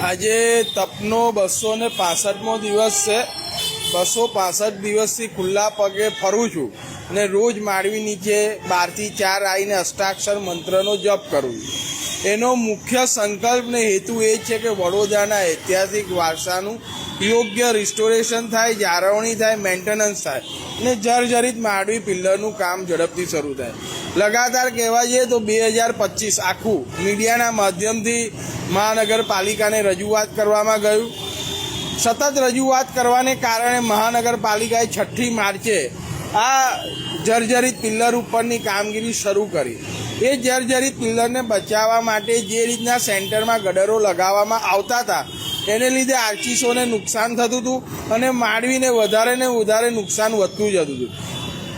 આજે તપનો 265મો દિવસ છે। 265 દિવસથી ખુલ્લા પગે ફરું છું અને રોજ માળવી નીચે 12 થી 4 આવીને અષ્ટાક્ષર મંત્રનો જપ કરું છું। એનો મુખ્ય સંકલ્પ ને હેતુ એ છે કે વડોદરાના ઐતિહાસિક વારસાનું યોગ્ય રિસ્ટોરેશન થાય, જાળવણી થાય, મેન્ટેનન્સ થાય અને જર્જરિત માળવી પિલ્લરનું કામ ઝડપથી શરૂ થાય। લગાતાર કહેવા જઈએ તો 2025 આખું મીડિયાના માધ્યમથી મહાનગરપાલિકાને રજૂઆત કરવામાં ગયું। સતત રજૂઆત કરવાને કારણે મહાનગરપાલિકાએ 6ઠી માર્ચે આ જર્જરિત પિલ્લર ઉપરની કામગીરી શરૂ કરી। એ જર્જરિત પિલ્લરને બચાવવા માટે જે રીતના સેન્ટરમાં ગડરો લગાવવામાં આવતા હતા એને લીધે આર્ચીસોને નુકસાન થતું હતું અને માળવીને વધારે ને વધારે નુકસાન વધતું જતું હતું।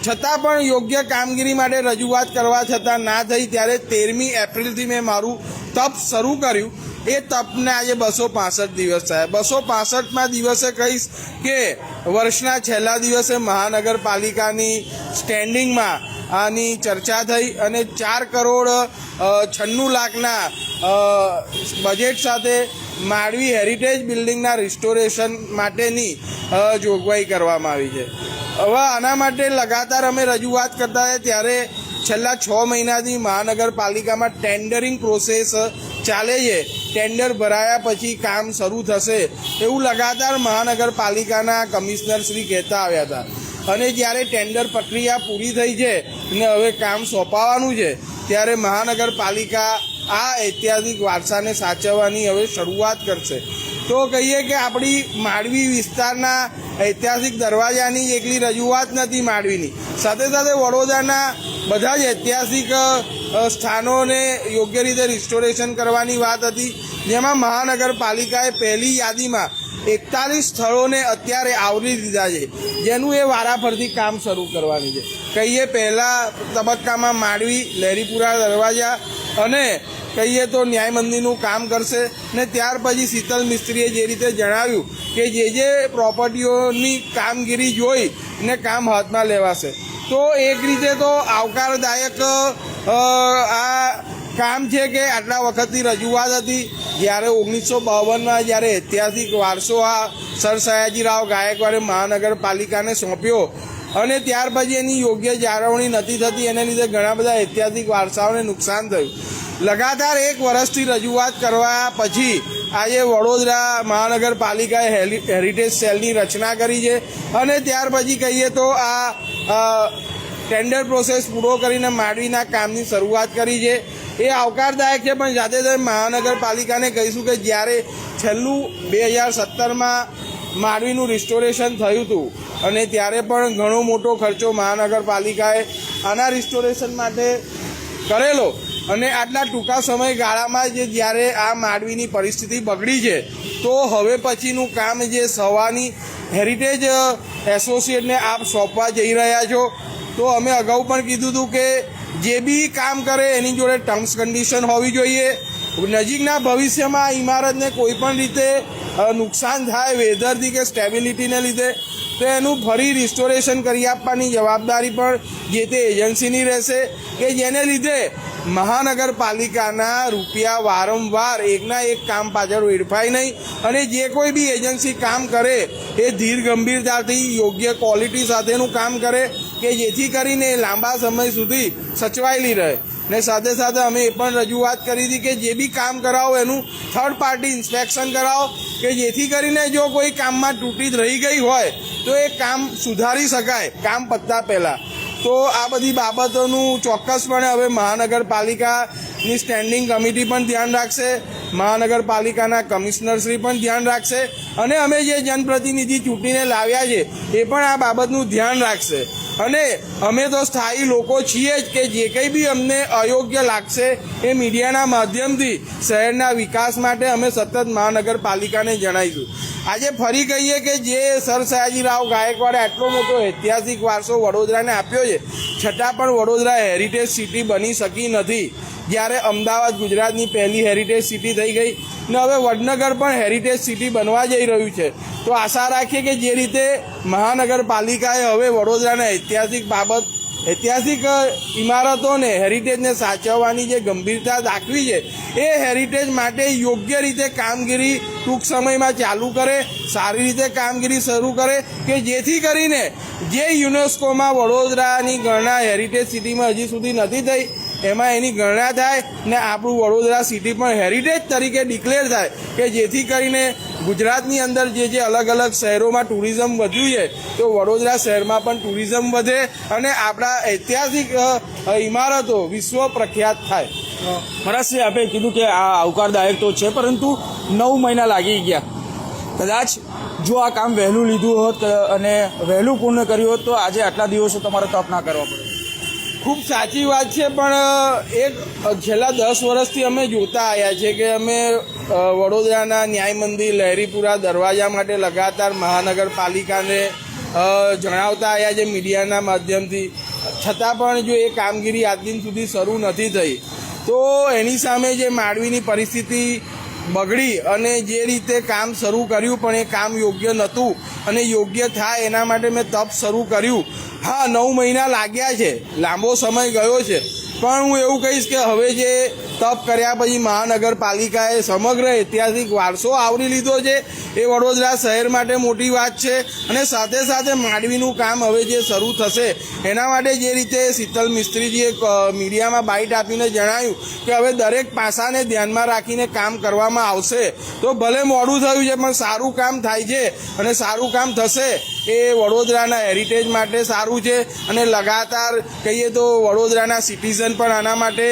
છતાં પણ યોગ્ય કામગીરી માટે રજૂઆત કરવા છતાં ના થઈ ત્યારે 13મી એપ્રિલથી મેં મારું તપ શરૂ કર્યું। એ તપને આજે 265 દિવસ થયા। 265મા દિવસે કહીશ કે વર્ષના છેલ્લા દિવસે મહાનગરપાલિકાની સ્ટેન્ડિંગમાં આની ચર્ચા થઈ અને 4 કરોડ 96 લાખના બજેટ સાથે માળવી હેરિટેજ બિલ્ડિંગના રિસ્ટોરેશન માટેની જોગવાઈ કરવામાં આવી છે। હવે આના માટે લગાતાર અમે રજૂઆત કરતા હતા ત્યારે છેલ્લા 6 મહિનાથી મહાનગરપાલિકામાં ટેન્ડરિંગ પ્રોસેસ ચાલે છે। ટેન્ડર ભરાયા પછી કામ શરૂ થશે એવું લગાતાર મહાનગરપાલિકાના કમિશનર શ્રી કહેતા આવ્યા હતા અને જ્યારે ટેન્ડર પ્રક્રિયા પૂરી થઈ છે અને હવે કામ સોંપાવાનું છે ત્યારે મહાનગરપાલિકા આ ઐતિહાસિક વારસાને સાચવવાની હવે શરૂઆત કરશે। તો કહીએ કે આપણી માળવી વિસ્તારના ઐતિહાસિક દરવાજાની એકલી રજૂઆત નથી માળવીની, સાથે સાથે વડોદરાના બધા જ ઐતિહાસિક સ્થાનોને યોગ્ય રીતે રિસ્ટોરેશન કરવાની વાત હતી, જેમાં મહાનગરપાલિકાએ પહેલી યાદીમાં 41 સ્થળોને અત્યારે આવરી દીધા છે, જેનું એ વારાફરતી કામ શરૂ કરવાની છે। કહીએ પહેલા તબક્કામાં માળવી લહેરીપુરા દરવાજા અને કહીએ તો ન્યાય મંદિરનું કામ કરશે ને ત્યાર પછી શીતલ મિસ્ત્રીએ જે રીતે જણાવ્યું કે જે પ્રોપર્ટીઓની કામગીરી જોઈ ને કામ હાથમાં લેવાશે। તો એક રીતે તો આવકારદાયક આ કામ છે કે આટલા વખતની રજૂઆત હતી। જ્યારે 1952માં જ્યારે ઐતિહાસિક વારસો આ સર સયાજીરાવ ગાયકવાડે મહાનગરપાલિકાને સોંપ્યો અને ત્યાર પછી એની યોગ્ય જાળવણી નથી થતી, એને લીધે ઘણા બધા ઐતિહાસિક વારસાઓને નુકસાન થયું। લગાતાર 1 વર્ષથી રજૂઆત કરવા પછી આજે વડોદરા મહાનગરપાલિકાએ હેરિટેજ સેલની રચના કરી છે અને ત્યાર પછી કહીએ તો આ ટેન્ડર પ્રોસેસ પૂરો કરીને માળવીના કામની શરૂઆત કરી છે। એ આવકારદાયક છે, પણ સાથે સાથે મહાનગરપાલિકાને કહીશું કે જ્યારે છેલ્લું 2017માં માળવીનું રિસ્ટોરેશન થયું હતું અને ત્યારે પણ ઘણો મોટો ખર્ચો મહાનગરપાલિકાએ આના રિસ્ટોરેશન માટે કરેલો અને આટલા ટૂંકા સમયગાળામાં જે જ્યારે આ માળવીની પરિસ્થિતિ બગડી છે તો હવે પછીનું કામ જે સવાની હેરિટેજ એસોસિએટને આપ સોંપવા જઈ રહ્યા છો। તો અમે અગાઉ પણ કીધું હતું કે જે બી કામ કરે એની જોડે ટર્મ્સ કન્ડિશન હોવી જોઈએ। નજીકના ભવિષ્યમાં આ ઇમારતને કોઈ પણ રીતે નુકસાન થાય વેધરથી કે સ્ટેબિલિટીને લીધે તો એનું ફરી રિસ્ટોરેશન કરી આપવાની જવાબદારી પણ જે તે એજન્સીની રહેશે કે જેને લીધે મહાનગરપાલિકાના રૂપિયા વારંવાર એકના એક કામ પાછળ વેડફાય નહીં અને જે કોઈ બી એજન્સી કામ કરે એ ધીર ગંભીરતાથી યોગ્ય ક્વોલિટી સાથેનું કામ કરે કે જેથી કરીને લાંબા સમય સુધી સચવાયેલી રહે। ને સાથે સાથે અમે એ પણ રજૂઆત કરી હતી કે જે બી કામ કરાવો એનું થર્ડ પાર્ટી ઇન્સ્પેક્શન કરાવો કે જેથી કરીને જો કોઈ કામમાં તૂટી રહી ગઈ હોય તો એ કામ સુધારી શકાય કામ પતતા પહેલાં। તો આ બધી બાબતોનું ચોક્કસપણે હવે મહાનગરપાલિકાની સ્ટેન્ડિંગ કમિટી પણ ધ્યાન રાખશે, મહાનગરપાલિકાના કમિશનરશ્રી પણ ધ્યાન રાખશે અને અમે જે જનપ્રતિનિધિ ચૂંટીને લાવ્યા છે એ પણ આ બાબતનું ધ્યાન રાખશે। અને અમે તો સ્થાયી લોકો છીએ જ કે જે કંઈ બી અમને અયોગ્ય લાગશે એ મીડિયાના માધ્યમથી શહેરના વિકાસ માટે અમે સતત મહાનગરપાલિકાને જણાવીશું। આજે ફરી કહીએ કે જે સર સયાજીરાવ ગાયકવાડે આટલો મોટો ઐતિહાસિક વારસો વડોદરાને આપ્યો છે છતાં પણ વડોદરા હેરિટેજ સિટી બની શકી નથી। જ્યારે અમદાવાદ ગુજરાતની પહેલી હેરિટેજ સિટી થઈ ગઈ ને હવે વડનગર પણ હેરિટેજ સિટી બનવા જઈ રહ્યું છે। તો આશા રાખીએ કે જે રીતે મહાનગરપાલિકાએ હવે વડોદરાના ઐતિહાસિક બાબત ઐતિહાસિક ઇમારતોને હેરિટેજને સાચવવાની જે ગંભીરતા દાખવી છે એ હેરિટેજ માટે યોગ્ય રીતે કામગીરી ટૂંક સમયમાં ચાલુ કરે, સારી રીતે કામગીરી શરૂ કરે કે જેથી કરીને જે યુનેસ્કોમાં વડોદરાની ગણના હેરિટેજ સિટીમાં હજી સુધી નથી થઈ એમાં એની ગણના થાય ને આપણું વડોદરા સિટી પણ હેરિટેજ તરીકે ડિક્લેર થાય કે જેથી કરીને ગુજરાતની અંદર જે અલગ અલગ શહેરોમાં ટુરિઝમ વધ્યું છે તો વડોદરા શહેરમાં પણ ટુરિઝમ વધે અને આપણા ઐતિહાસિક ઇમારતો વિશ્વ પ્રખ્યાત થાય. મહારાજશ્રી, આપે કીધું કે આ આવકારદાયક તો છે, પરંતુ 9 મહિના લાગી ગયા. કદાચ જો આ કામ વહેલું લીધું હોત અને વહેલું પૂર્ણ કર્યું હોત તો આજે આટલા દિવસો તમારે તપ ના કરવા પડે. ખૂબ સાચી વાત છે, પણ એક છેલ્લા 10 વર્ષથી અમે જોતા આવ્યા છે કે અમે વડોદરાના ન્યાય મંદિર લહેરીપુરા દરવાજા માટે લગાતાર મહાનગરપાલિકાને જણાવતા આવ્યા છે મીડિયાના માધ્યમથી, છતાં પણ જો એ કામગીરી આજ દિન સુધી શરૂ નથી થઈ તો એની સામે જે માંડવીની પરિસ્થિતિ બગડી અને જે રીતે કામ શરૂ કર્યું પણ એ કામ યોગ્ય નહોતું અને યોગ્ય થાય એના માટે મેં તપ શરૂ કર્યું. હા, 9 મહિના લાગ્યા છે, લાંબો સમય ગયો છે, પણ હું એવું કહીશ કે હવે જે તપ કર્યા પછી મહાનગરપાલિકાએ સમગ્ર ઐતિહાસિક વારસો આવરી લીધો છે એ વડોદરા શહેર માટે મોટી વાત છે. અને સાથે સાથે માંડવીનું કામ હવે જે શરૂ થશે એના માટે જે રીતે શીતલ મિસ્ત્રીજીએ મીડિયામાં બાઇટ આપીને જણાવ્યું કે હવે દરેક પાસાને ધ્યાનમાં રાખીને કામ કરવામાં આવશે, તો ભલે મોડું થયું છે પણ સારું કામ થાય છે અને સારું કામ થશે એ વડોદરાના હેરિટેજ માટે સારું છે. અને લગાતાર કહીએ તો વડોદરાના સિટીઝન પણ આના માટે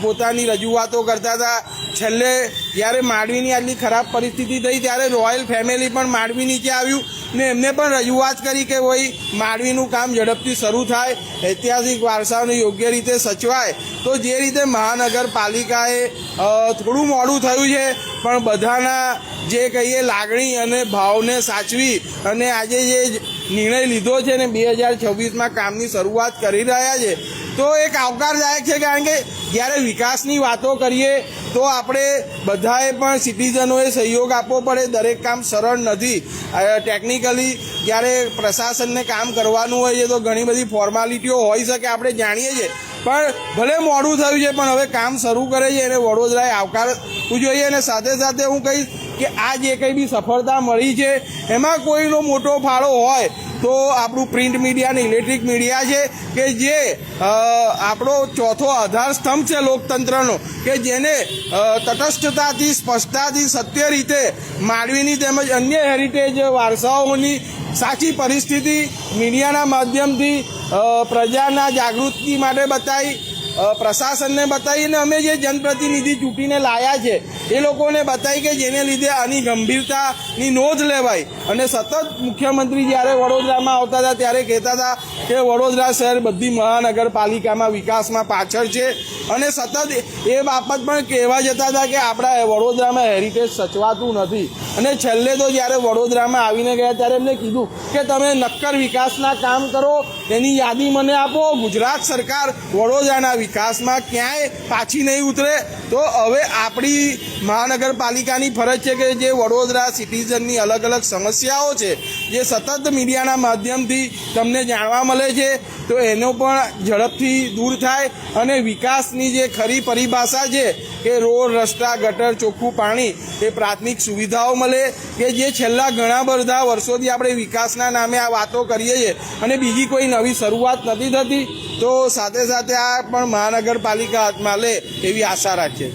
પોતાની રજૂઆતો કરતા હતા. છેલ્લે જ્યારે માંડવીની આટલી ખરાબ પરિસ્થિતિ થઈ ત્યારે રોયલ ફેમિલી પણ માંડવી નીચે આવ્યું ને એમને પણ રજૂઆત કરી કે ભાઈ માંડવીનું કામ ઝડપથી શરૂ થાય, ઐતિહાસિક વારસાઓને યોગ્ય રીતે સચવાય. તો જે રીતે મહાનગરપાલિકાએ થોડું મોડું થયું છે પણ બધાના જે કહીએ લાગણી અને ભાવને સાચવી અને આજે જે નિર્ણય લીધો છે ને 2026માં કામની શરૂઆત કરી રહ્યા છે તો એક આવકારદાયક છે. કારણ કે જ્યારે વિકાસની વાતો કરીએ તો આપણે બધાએ પણ સિટીઝનોએ સહયોગ આપવો પડે. દરેક કામ સરળ નથી. ટેકનિકલી જ્યારે પ્રશાસનને કામ કરવાનું હોય છે તો ઘણી બધી ફોર્માલિટીઓ હોઈ શકે, આપણે જાણીએ છીએ, પણ ભલે મોડું થયું છે પણ હવે કામ શરૂ કરે છે એને વડોદરાએ આવકારવું જોઈએ. અને સાથે સાથે હું કહીશ કે આ જે કંઈ બી સફળતા મળી છે એમાં કોઈનો મોટો ફાળો હોય તો આપણું પ્રિન્ટ મીડિયા અને ઇલેક્ટ્રિક મીડિયા છે કે જે આપણો ચોથો આધાર સ્તંભ છે લોકતંત્રનો, કે જેને તટસ્થતાથી સ્પષ્ટતાથી સત્ય રીતે માંડવીની તેમજ અન્ય હેરિટેજ વારસાઓની સાચી પરિસ્થિતિ મીડિયાના માધ્યમથી પ્રજાના જાગૃતિ માટે બતાવી, પ્રશાસનને બતાવી અને અમે જે જનપ્રતિનિધિ ચૂંટીને લાયા છે એ લોકોને બતાવી કે જેને લીધે આની ગંભીરતાની નોંધ લેવાય. અને સતત મુખ્યમંત્રી જ્યારે વડોદરામાં આવતા હતા ત્યારે કહેતા હતા કે વડોદરા શહેર બધી મહાનગરપાલિકામાં વિકાસમાં પાછળ છે અને સતત એ બાબત પણ કહેવા જતા હતા કે આપણા વડોદરામાં હેરિટેજ સચવાતું નથી. અને છેલ્લે તો જ્યારે વડોદરામાં આવીને ગયા ત્યારે એમને કીધું કે તમે નક્કર વિકાસના કામ કરો, એની યાદી મને આપો. ગુજરાત સરકાર વડોદરાના વિકાસમાં ક્યાંય પાછી નહીં ઉતરે. તો હવે આપણી મહાનગરપાલિકાની ફરજ છે કે જે વડોદરા સિટીઝનની અલગ અલગ સમસ્યાઓ છે જે સતત મીડિયાના માધ્યમથી તમને જાણવા મળે છે તો એનો પણ ઝડપથી દૂર થાય અને વિકાસની જે ખરી પરિભાષા છે કે રોડ, રસ્તા, ગટર, ચોખ્ખું પાણી, એ પ્રાથમિક સુવિધાઓ મળે કે જે છેલ્લા ઘણા બધા વર્ષોથી આપણે વિકાસના નામે આ વાતો કરીએ છીએ અને બીજી કોઈ નવી શરૂઆત નથી થતી. તો સાથે સાથે આ પણ મહાનગરપાલિકા હાથમાં લે એવી આશા રાખીએ.